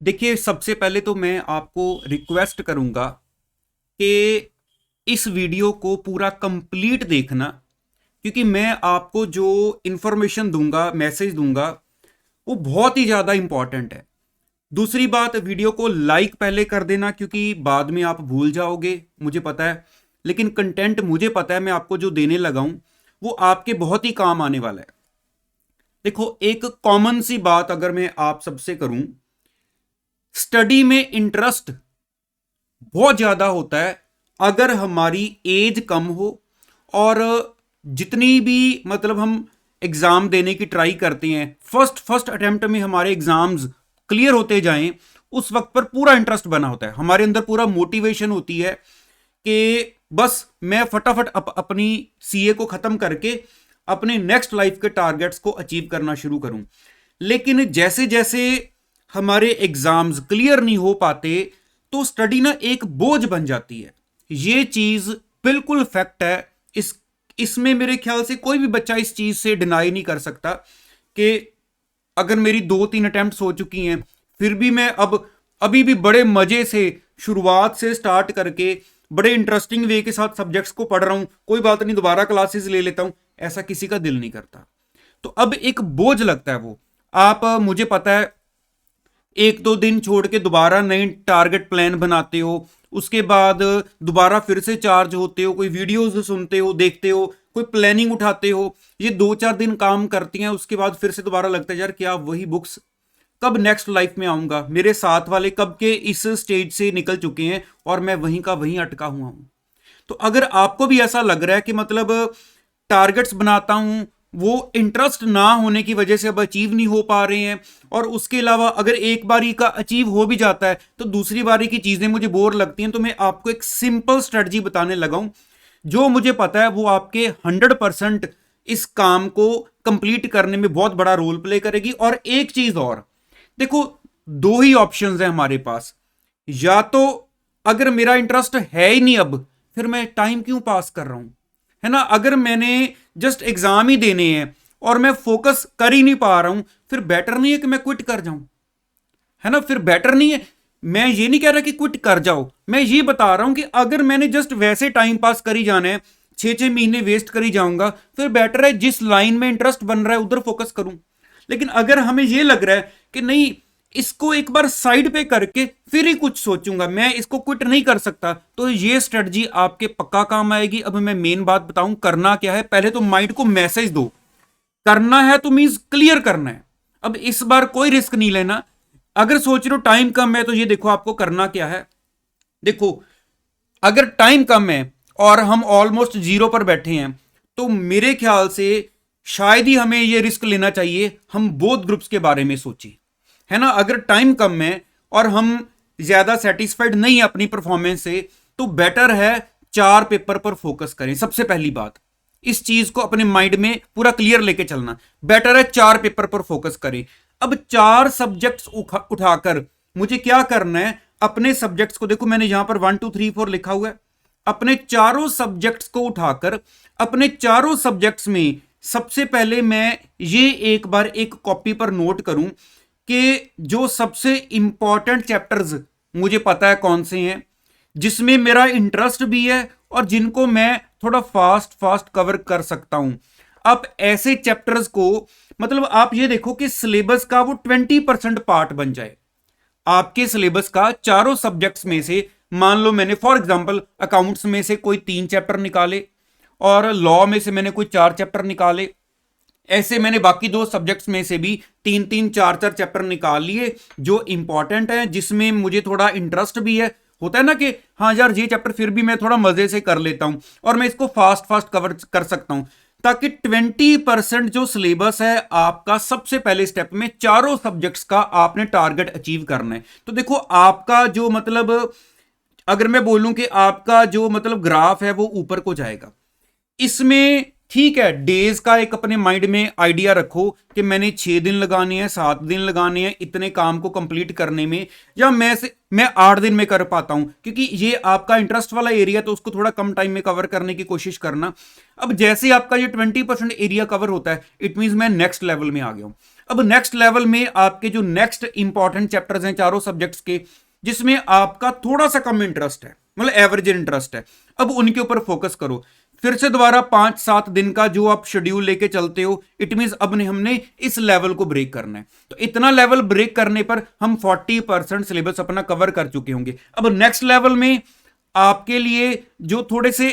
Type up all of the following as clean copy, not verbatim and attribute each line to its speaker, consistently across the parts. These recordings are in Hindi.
Speaker 1: देखिए, सबसे पहले तो मैं आपको रिक्वेस्ट करूंगा कि इस वीडियो को पूरा कंप्लीट देखना, क्योंकि मैं आपको जो इंफॉर्मेशन दूंगा, मैसेज दूंगा, वो बहुत ही ज़्यादा इंपॉर्टेंट है। दूसरी बात, वीडियो को लाइक पहले कर देना, क्योंकि बाद में आप भूल जाओगे, मुझे पता है। लेकिन कंटेंट मुझे पता है, मैं आपको जो देने लगा हूं वो आपके बहुत ही काम आने वाला है। देखो, एक कॉमन सी बात अगर मैं आप सबसे करूं, स्टडी में इंटरेस्ट बहुत ज्यादा होता है अगर हमारी एज कम हो, और जितनी भी मतलब हम एग्जाम देने की ट्राई करते हैं, फर्स्ट फर्स्ट अटेम्प्ट में हमारे एग्जाम्स क्लियर होते जाएं, उस वक्त पर पूरा इंटरेस्ट बना होता है, हमारे अंदर पूरा मोटिवेशन होती है कि बस मैं फटाफट अपनी सीए को खत्म करके अपने नेक्स्ट लाइफ के टारगेट्स को अचीव करना शुरू करूं। लेकिन जैसे जैसे हमारे एग्जाम्स क्लियर नहीं हो पाते, तो स्टडी ना एक बोझ बन जाती है। ये चीज बिल्कुल फैक्ट है। इसमें मेरे ख्याल से कोई भी बच्चा इस चीज से डिनाई नहीं कर सकता कि अगर मेरी 2-3 अटेम्प्ट्स हो चुकी हैं, फिर भी मैं अभी भी बड़े मजे से शुरुआत से स्टार्ट करके बड़े इंटरेस्टिंग वे के साथ सब्जेक्ट्स को पढ़ रहा हूं, कोई बात नहीं, दोबारा क्लासेस ले लेता हूं, ऐसा किसी का दिल नहीं करता। तो अब एक बोझ लगता है वो। आप मुझे पता है, एक दो दिन छोड़ के दोबारा नई टारगेट प्लान बनाते हो, उसके बाद दोबारा फिर से चार्ज होते हो, कोई वीडियोस सुनते हो, देखते हो, कोई प्लानिंग उठाते हो। ये 2-4 दिन काम करती हैं, उसके बाद फिर से दोबारा लगता है यार क्या वही बुक्स, कब नेक्स्ट लाइफ में आऊंगा, मेरे साथ वाले कब के इस स्टेज से निकल चुके हैं और मैं वहीं का वहीं अटका हुआ हूं। तो अगर आपको भी ऐसा लग रहा है कि मतलब टारगेट्स बनाता हूं, वो इंटरेस्ट ना होने की वजह से अब अचीव नहीं हो पा रहे हैं, और उसके अलावा अगर एक बारी का अचीव हो भी जाता है तो दूसरी बारी की चीजें मुझे बोर लगती हैं, तो मैं आपको एक सिंपल स्ट्रेटजी बताने लगा हूं जो मुझे पता है वो आपके 100% इस काम को कंप्लीट करने में बहुत बड़ा रोल प्ले करेगी। और एक चीज और, देखो, दो ही ऑप्शंस हैं हमारे पास। या तो अगर मेरा इंटरेस्ट है ही नहीं अब, फिर मैं टाइम क्यों पास कर रहा हूं, है ना। अगर मैंने जस्ट एग्जाम ही देने हैं और मैं फोकस कर ही नहीं पा रहा हूं, फिर बेटर नहीं है कि मैं क्विट कर जाऊं, है ना। फिर बेटर नहीं है। मैं ये नहीं कह रहा कि क्विट कर जाओ, मैं ये बता रहा हूं कि अगर मैंने जस्ट वैसे टाइम पास करी जाना है, 6-6 महीने वेस्ट करी जाऊंगा, फिर बेटर है जिस लाइन में इंटरेस्ट बन रहा है उधर फोकस करूं। लेकिन अगर हमें यह लग रहा है कि नहीं, इसको एक बार साइड पे करके फिर ही कुछ सोचूंगा, मैं इसको क्विट नहीं कर सकता, तो ये स्ट्रेटजी आपके पक्का काम आएगी। अब मैं मेन बात बताऊं करना क्या है। पहले तो माइंड को मैसेज दो, करना है तो मींस क्लियर करना है। अब इस बार कोई रिस्क नहीं लेना। अगर सोच रहे हो टाइम कम है, तो ये देखो आपको करना क्या है। देखो, अगर टाइम कम है और हम ऑलमोस्ट जीरो पर बैठे हैं, तो मेरे ख्याल से शायद ही हमें यह रिस्क लेना चाहिए, हम बोथ ग्रुप्स के बारे में सोचें, है ना। अगर टाइम कम है और हम ज्यादा सेटिस्फाइड नहीं है अपनी परफॉर्मेंस से, तो बेटर है 4 पेपर पर फोकस करें। सबसे पहली बात, इस चीज को अपने माइंड में पूरा क्लियर लेके चलना। बेटर है 4 पेपर पर फोकस करें। अब 4 सब्जेक्ट्स उठाकर मुझे क्या करना है, अपने सब्जेक्ट्स को देखो, मैंने यहां पर 1 2 3 4 लिखा हुआ है। अपने चारों सब्जेक्ट्स को उठाकर अपने चारों सब्जेक्ट्स में सबसे पहले मैं ये एक बार एक कॉपी पर नोट करूं कि जो सबसे इंपॉर्टेंट चैप्टर्स मुझे पता है कौन से हैं, जिसमें मेरा इंटरेस्ट भी है और जिनको मैं थोड़ा फास्ट फास्ट कवर कर सकता हूं। अब ऐसे चैप्टर्स को, मतलब आप ये देखो कि सिलेबस का वो 20% पार्ट बन जाए। आपके सिलेबस का चारों सब्जेक्ट्स में से, मान लो मैंने फॉर एग्जांपल अकाउंट्स में से कोई 3 चैप्टर निकाले और लॉ में से मैंने कोई 4 चैप्टर निकाले, ऐसे मैंने बाकी 2 सब्जेक्ट्स में से भी 3-3 4-4 चैप्टर निकाल लिए जो इंपॉर्टेंट है, जिसमें मुझे थोड़ा इंटरेस्ट भी है। होता है ना कि हाँ यार, ये चैप्टर फिर भी मैं थोड़ा मजे से कर लेता हूं और मैं इसको फास्ट फास्ट कवर कर सकता हूं, ताकि 20% जो सिलेबस है आपका, सबसे पहले स्टेप में चारों सब्जेक्ट्स का आपने टारगेट अचीव करना है। तो देखो, आपका जो मतलब, अगर मैं बोलूं कि आपका जो मतलब ग्राफ है वो ऊपर को जाएगा। इसमें ठीक है, डेज का एक अपने माइंड में आइडिया रखो कि मैंने 6 दिन लगाने हैं, 7 दिन लगाने हैं इतने काम को कंप्लीट करने में, या मैं 8 दिन में कर पाता हूं, क्योंकि ये आपका इंटरेस्ट वाला एरिया तो उसको थोड़ा कम टाइम में कवर करने की कोशिश करना। अब जैसे आपका ये 20% एरिया कवर होता है, इट मीन मैं नेक्स्ट लेवल में आ गया हूं। अब नेक्स्ट लेवल में आपके जो नेक्स्ट इंपॉर्टेंट चैप्टर्स हैं चारों सब्जेक्ट्स के, जिसमें आपका थोड़ा सा कम इंटरेस्ट है, मतलब एवरेज इंटरेस्ट है, अब उनके ऊपर फोकस करो। फिर से दोबारा 5-7 दिन का जो आप शेड्यूल लेके चलते हो, इट मींस अब ने हमने इस लेवल को ब्रेक करना है। तो इतना लेवल ब्रेक करने पर हम 40% सिलेबस अपना कवर कर चुके होंगे। अब नेक्स्ट लेवल में आपके लिए जो थोड़े से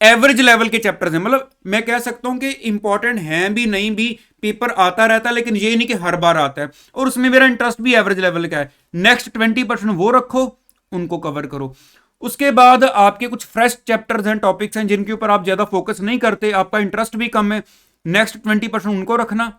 Speaker 1: एवरेज लेवल के चैप्टर्स हैं, मतलब मैं कह सकता हूं कि इंपॉर्टेंट हैं भी नहीं भी, पेपर आता रहता है, लेकिन ये नहीं कि हर बार आता है, और उसमें मेरा इंटरेस्ट भी एवरेज लेवल का है। नेक्स्ट 20% वो रखो, उनको कवर करो। उसके बाद आपके कुछ फ्रेश चैप्टर्स हैं, टॉपिक्स हैं जिनके ऊपर आप ज्यादा फोकस नहीं करते, आपका इंटरेस्ट भी कम है, नेक्स्ट 20% उनको रखना।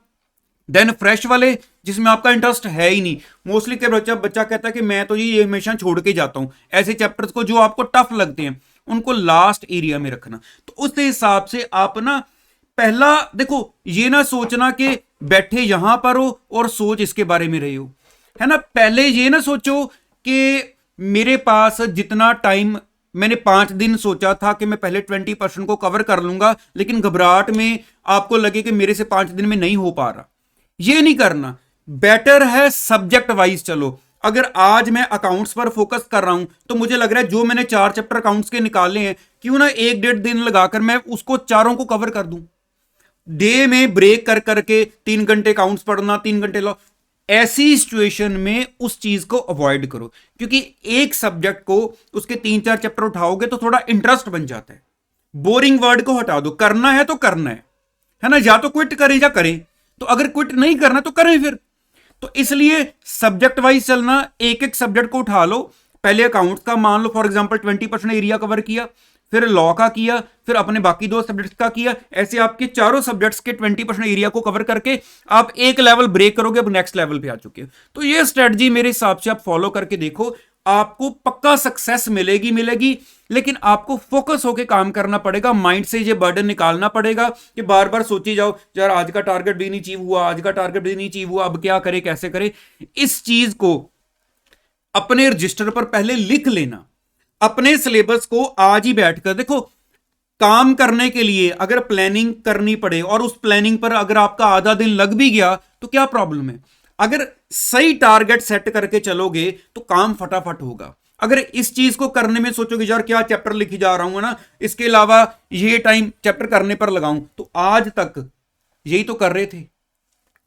Speaker 1: देन फ्रेश वाले जिसमें आपका इंटरेस्ट है ही नहीं, मोस्टली के बच्चा कहता है कि मैं तो ये हमेशा छोड़ के जाता हूं, ऐसे चैप्टर्स को जो आपको टफ लगते हैं उनको लास्ट एरिया में रखना। तो उस हिसाब से आप ना पहला देखो, ये ना सोचना कि बैठे यहां पर हो और सोच इसके बारे में रहे हो, है ना। पहले ये ना सोचो कि मेरे पास जितना टाइम, मैंने 5 दिन सोचा था कि मैं पहले 20% को कवर कर लूंगा, लेकिन घबराहट में आपको लगे कि मेरे से 5 दिन में नहीं हो पा रहा, ये नहीं करना। बेटर है सब्जेक्ट वाइज चलो। अगर आज मैं अकाउंट्स पर फोकस कर रहा हूं, तो मुझे लग रहा है जो मैंने 4 चैप्टर अकाउंट्स के निकाले हैं, क्यों ना 1-1.5 दिन लगाकर मैं उसको चारों को कवर कर दूं। डे में ब्रेक कर करके 3 घंटे अकाउंट्स पढ़ना, 3 घंटे लो, ऐसी सिचुएशन में उस चीज को अवॉइड करो, क्योंकि एक सब्जेक्ट को उसके 3-4 चैप्टर उठाओगे तो थोड़ा इंटरेस्ट बन जाता है। बोरिंग वर्ड को हटा दो, करना है तो करना है ना, या तो क्विट करें या करें। तो अगर क्विट नहीं करना तो करें फिर। तो इसलिए सब्जेक्ट वाइज चलना, एक एक सब्जेक्ट को उठा लो। पहले अकाउंट्स का मान लो फॉर एग्जांपल 20% एरिया कवर किया, फिर लॉ का किया, फिर अपने बाकी 2 सब्जेक्ट्स का किया, ऐसे आपके चारों सब्जेक्ट्स के 20% एरिया को कवर करके आप एक लेवल ब्रेक करोगे, अब नेक्स्ट लेवल पे आ चुके हो। तो ये स्ट्रेटजी मेरे हिसाब से आप फॉलो करके देखो, आपको पक्का सक्सेस मिलेगी। लेकिन आपको फोकस होकर काम करना पड़ेगा, माइंड से ये बर्डन निकालना पड़ेगा कि बार बार सोची जाओ यार आज का टारगेट भी नहीं अचीव हुआ, आज का टारगेट भी नहीं अचीव हुआ, अब क्या करे, कैसे करे। इस चीज को अपने रजिस्टर पर पहले लिख लेना। अपने सिलेबस को आज ही बैठकर देखो, काम करने के लिए अगर प्लानिंग करनी पड़े और उस प्लानिंग पर अगर आपका आधा दिन लग भी गया तो क्या प्रॉब्लम है। अगर सही टारगेट सेट करके चलोगे तो काम फटाफट होगा। अगर इस चीज को करने में सोचोगे यार क्या चैप्टर लिखी जा रहा हूं ना, इसके अलावा ये टाइम चैप्टर करने पर लगाऊं, तो आज तक यही तो कर रहे थे,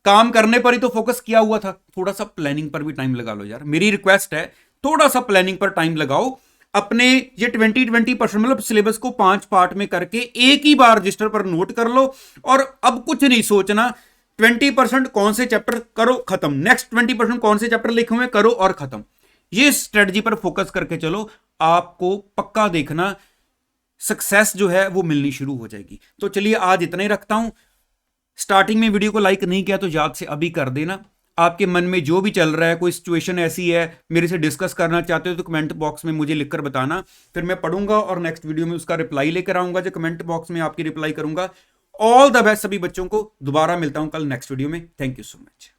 Speaker 1: काम करने पर ही तो फोकस किया हुआ था। थोड़ा सा प्लानिंग पर भी टाइम लगा लो यार, मेरी रिक्वेस्ट है, थोड़ा सा प्लानिंग पर टाइम लगाओ। अपने ये 20% मतलब सिलेबस को 5 पार्ट में करके एक ही बार रजिस्टर पर नोट कर लो, और अब कुछ नहीं सोचना। 20% कौन से चैप्टर करो, खत्म। नेक्स्ट 20% कौन से चैप्टर लिखे हुए, करो और खत्म। ये स्ट्रेटजी पर फोकस करके चलो, आपको पक्का देखना सक्सेस जो है वो मिलनी शुरू हो जाएगी। तो चलिए आज इतना ही रखता हूं। स्टार्टिंग में वीडियो को लाइक नहीं किया तो याद से अभी कर देना। आपके मन में जो भी चल रहा है, कोई सिचुएशन ऐसी है मेरे से डिस्कस करना चाहते हो तो कमेंट बॉक्स में मुझे लिखकर बताना, फिर मैं पढ़ूंगा और नेक्स्ट वीडियो में उसका रिप्लाई लेकर आऊंगा, जो कमेंट बॉक्स में आपकी रिप्लाई करूंगा। ऑल द बेस्ट सभी बच्चों को। दोबारा मिलता हूं कल नेक्स्ट वीडियो में। Thank you so much.